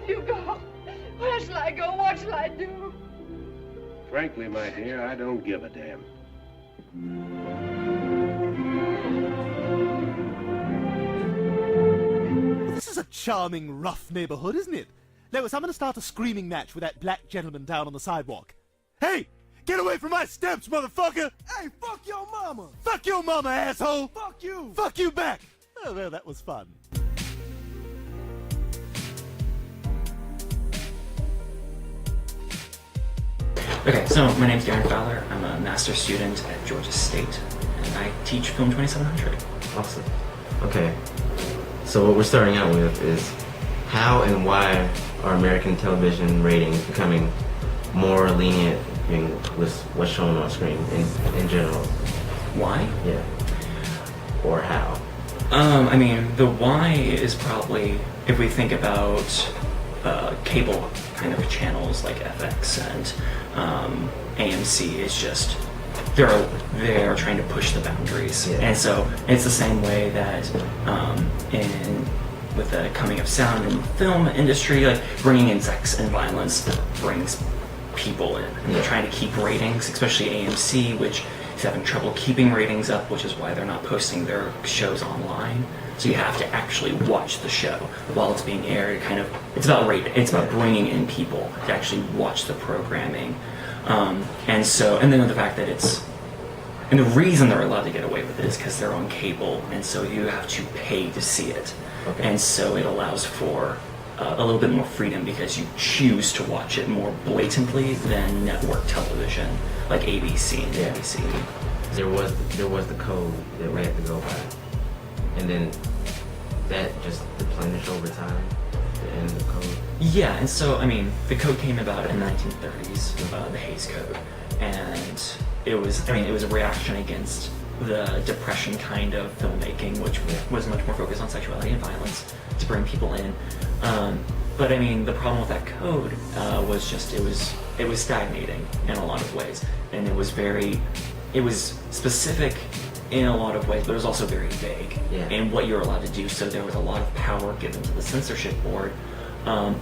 you go? Where shall I go? What shall I do? Frankly, my dear, I don't give a damn. Well, this is a charming, rough neighborhood, isn't it? Lois, I'm gonna start a screaming match with that black gentleman down on the sidewalk. Hey! Get away from my steps, motherfucker! Hey, fuck your mama! Fuck your mama, asshole! Fuck you! Fuck you back! Oh, well, that was fun. Okay, so my name's Darren Fowler. I'm a master's student at Georgia State, and I teach Film 2700. Awesome. Okay, so what we're starting out with is how and why are American television ratings becoming more lenient with what's shown on screen in general? Why? Yeah. Or how? I mean, the why is probably, if we think about cable kind of channels like FX and AMC, is just they're trying to push the boundaries. Yeah. And so it's the same way that with the coming of sound in the film industry, like bringing in sex and violence brings people in. And they're trying to keep ratings, especially AMC, which is having trouble keeping ratings up, which is why they're not posting their shows online. So you have to actually watch the show while it's being aired. It's about bringing in people to actually watch the programming. And then the fact that and the reason they're allowed to get away with it is because they're on cable, and so you have to pay to see it. Okay. And so it allows for a little bit more freedom because you choose to watch it more blatantly than network television, like ABC and NBC. There was the code that we had to go by, and then that just replenished over time. The end of the code. Yeah, and so I mean, the code came about in the 1930s, the Hays Code, and it was a reaction against the Depression kind of filmmaking, which was much more focused on sexuality and violence to bring people in. But I mean, the problem with that code was just it was stagnating in a lot of ways, and it was specific in a lot of ways, but it was also very vague in what you're allowed to do. So there was a lot of power given to the censorship board, and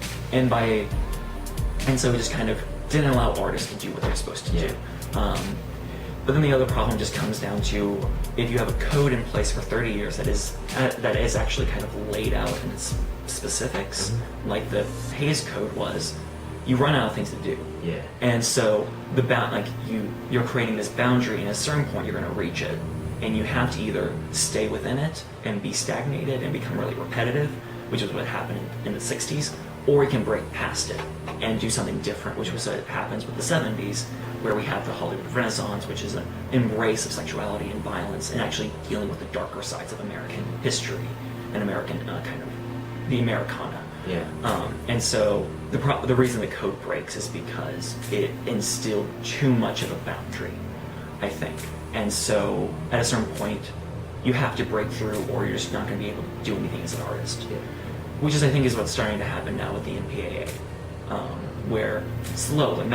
so it just kind of didn't allow artists to do what they're supposed to do. But then the other problem just comes down to, if you have a code in place for 30 years that is actually kind of laid out in its specifics, like the Hays Code was, you run out of things to do. Yeah. And so you're creating this boundary, and at a certain point you're going to reach it, and you have to either stay within it and be stagnated and become really repetitive, which is what happened in the 60s, or you can break past it and do something different, which was what happens with the 70s, where we have the Hollywood Renaissance, which is an embrace of sexuality and violence, and actually dealing with the darker sides of American history and American the Americana. Yeah. And so the reason the code breaks is because it instilled too much of a boundary, I think. And so at a certain point, you have to break through, or you're just not going to be able to do anything as an artist. Yeah. Which is, I think, is what's starting to happen now with the MPAA, where slowly,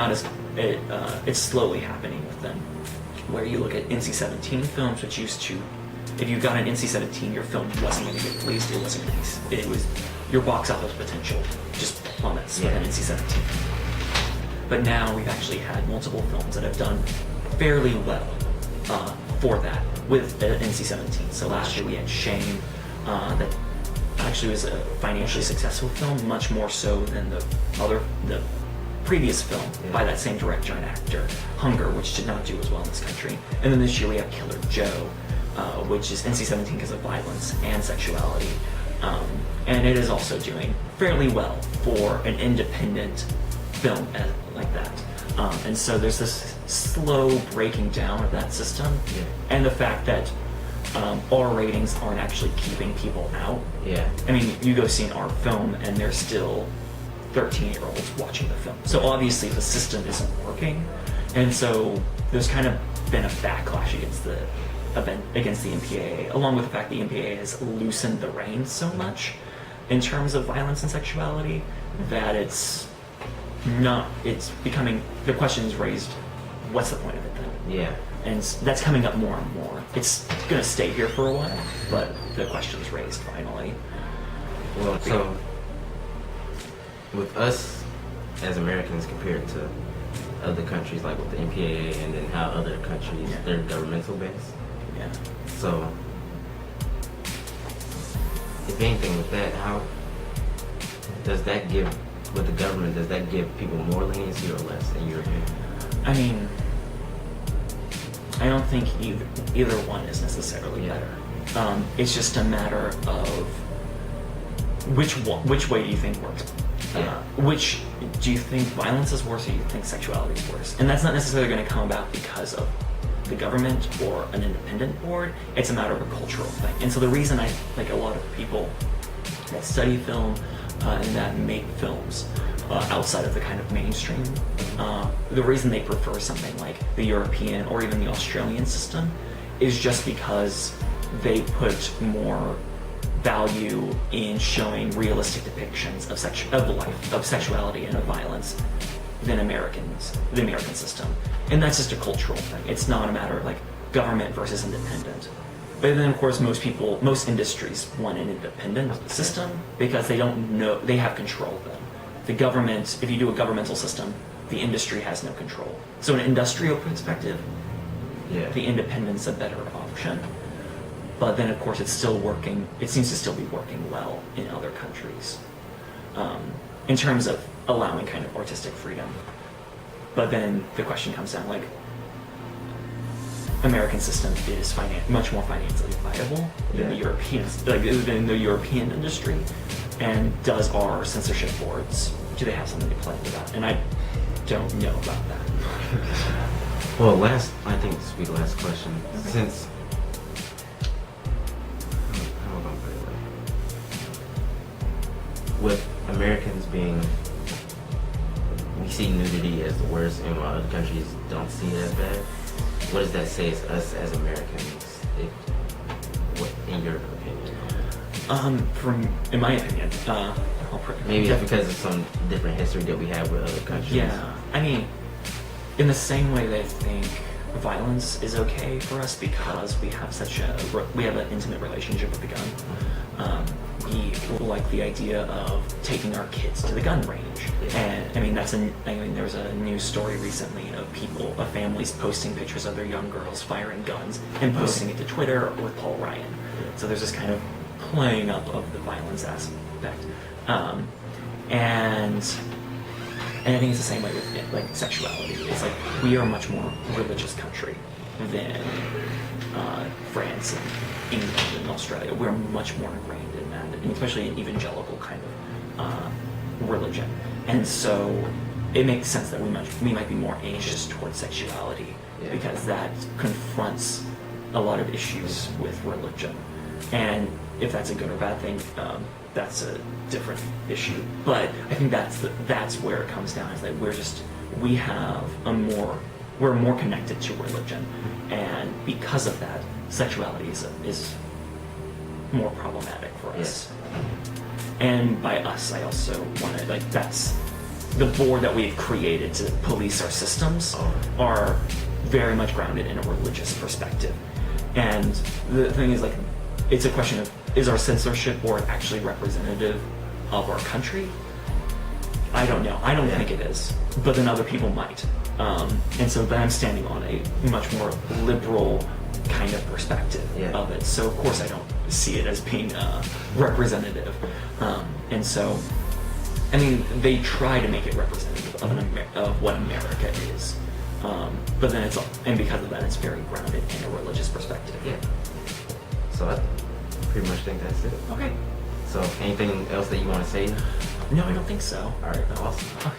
it's slowly happening with them, where you look at NC-17 films, which used to, if you got an NC-17, your film wasn't going to get released. It was your box office potential just plummets with an NC-17. But now we've actually had multiple films that have done fairly well for that with the NC-17. So last year we had Shame, that actually was a financially successful film, much more so than the previous film by that same director and actor, Hunger, which did not do as well in this country. And then this year we have Killer Joe, which is NC-17 because of violence and sexuality. And it is also doing fairly well for an independent film like that. And so there's this slow breaking down of that system, and the fact that R ratings aren't actually keeping people out. Yeah. I mean, you go see an R film and there's still 13-year-olds watching the film. So obviously the system isn't working, and so there's kind of been a backlash against the MPAA, along with the fact the MPAA has loosened the reins so much in terms of violence and sexuality that it's becoming, the question is raised, what's the point of it then? Yeah. And that's coming up more and more. It's going to stay here for a while, but the question's raised finally. Well, so with us as Americans compared to other countries, like with the MPAA, and then how other countries, they're governmental based. Yeah. So, if anything with that, how does that give, with the government, does that give people more leniency or less, in your opinion? I mean, I don't think either one is necessarily better. It's just a matter of which way do you think works? Which do you think violence is worse, or do you think sexuality is worse? And that's not necessarily going to come about because of the government or an independent board. It's a matter of a cultural thing. And so the reason I like a lot of people that study film and that make films outside of the kind of mainstream, the reason they prefer something like the European or even the Australian system is just because they put more value in showing realistic depictions of life, of sexuality and of violence than the American system. And that's just a cultural thing. It's not a matter of like government versus independent. But then of course most industries want an independent system because they don't know, they have control then. The government, if you do a governmental system, the industry has no control. So in an industrial perspective, the independent's a better option. But then, of course, it's still working. It seems to still be working well in other countries in terms of allowing kind of artistic freedom. But then the question comes down, like, American system is much more financially viable than the European, than the European industry. And does our censorship boards, do they have something to play with that? And I don't know about that. Well, I think this will be the last question. Okay. Since with Americans we see nudity as the worst, and while other countries don't see it as bad, what does that say to us as Americans, in your opinion? In my opinion, maybe it's because of some different history that we have with other countries. Yeah, I mean, in the same way they think violence is okay for us because we have an intimate relationship with the gun. We like the idea of taking our kids to the gun range, and I mean there was a news story recently of families posting pictures of their young girls firing guns and posting it to Twitter with Paul Ryan. So there's this kind of playing up of the violence aspect, and I think it's the same way with like sexuality. It's like we are a much more religious country than France and England and Australia. We're much more ingrained in that, and especially in evangelical kind of religion. And so it makes sense that we might be more anxious towards sexuality because that confronts a lot of issues with religion. And if that's a good or bad thing, that's a different issue. But I think that's where it comes down, is that we're more connected to religion, and because of that, sexuality is more problematic for us. And by us, I also want to, like, that's the board that we've created to police our systems are very much grounded in a religious perspective. And the thing is, like, it's a question of, is our censorship board actually representative of our country? I don't know. I don't think it is, but then other people might. And so then I'm standing on a much more liberal kind of perspective of it. So of course I don't see it as being representative. And so, I mean, they try to make it representative of what America is. But then and because of that, it's very grounded in a religious perspective. So I pretty much think that's it. Okay. So anything else that you want to say? No, I don't think so. All right, awesome.